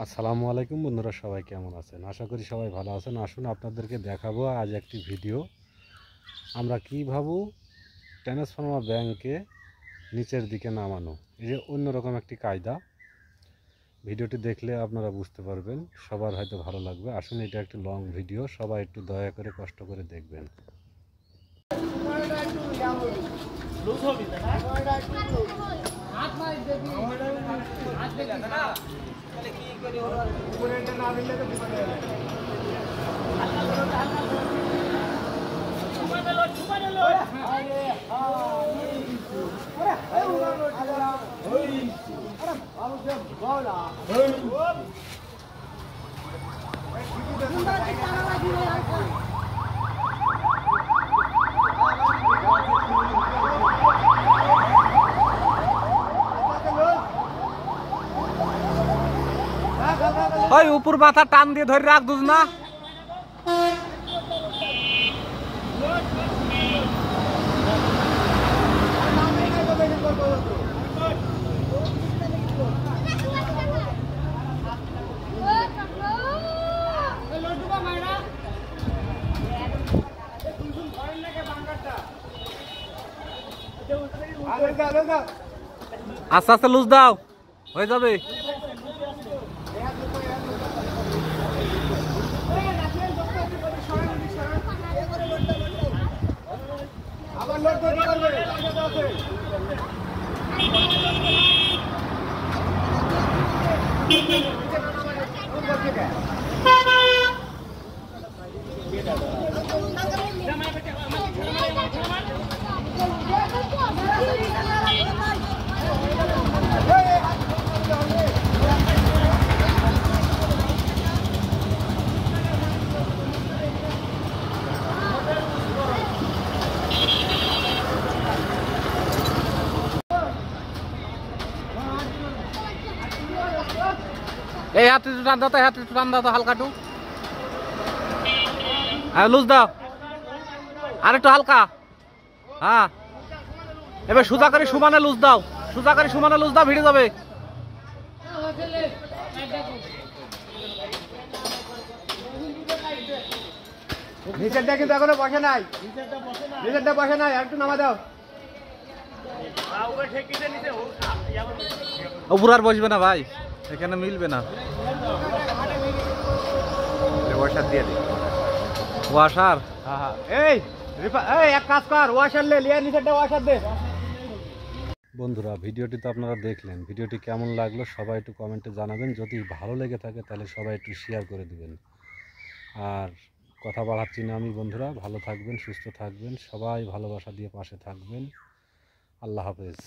আসসালামু আলাইকুম বন্ধুরা, সবাই কেমন আছেন? আশা করি সবাই ভালো আছেন। আসুন আপনাদেরকে দেখাবো আজ একটি ভিডিও, আমরা কীভাবে ট্রান্সফরমার ব্যাংকে নিচের দিকে নামানো। এই যে অন্যরকম একটি কায়দা, ভিডিওটি দেখলে আপনারা বুঝতে পারবেন, সবার হয়তো ভালো লাগবে। আসুন, এটা একটি লং ভিডিও, সবাই একটু দয়া করে কষ্ট করে দেখবেন। ওই উপর মাথা টান দিয়ে ধরে রাখ দুজ না। আস্তে আস্তে লুজ দাও, হয়ে যাবে। এই হাতে একটু টান দাও তো, হাতে একটু টান দাও তো, হালকা একটু লুজ দাও, আর একটু হালকা। হ্যাঁ, এবার সোজা করে সমানে লুজ দাও, সোজা করে সমানে লুজ দাও, ভিড়ে যাবে। নিচেরটা কিন্তু এখনো বসে নাই, নিচেরটা বসে নাই, আর একটু নামা দাও। উপর আর বসবে না ভাই, এখানে মিলবে না। ওয়াশার দিয়ে দে, ওয়াশার। এই এক কাজ কর, ওয়াশার লিয়ে নিচেরটা ওয়াশার দে। বন্ধুরা, ভিডিওটি তো আপনারা দেখলেন, ভিডিওটি কেমন লাগলো সবাই একটু কমেন্টে জানাবেন। যদি ভালো লেগে থাকে তাহলে সবাই একটু শেয়ার করে দিবেন। আর কথা বাড়াচ্ছি না আমি, বন্ধুরা ভালো থাকবেন, সুস্থ থাকবেন, সবাই ভালোবাসা দিয়ে পাশে থাকবেন। আল্লাহ হাফেজ।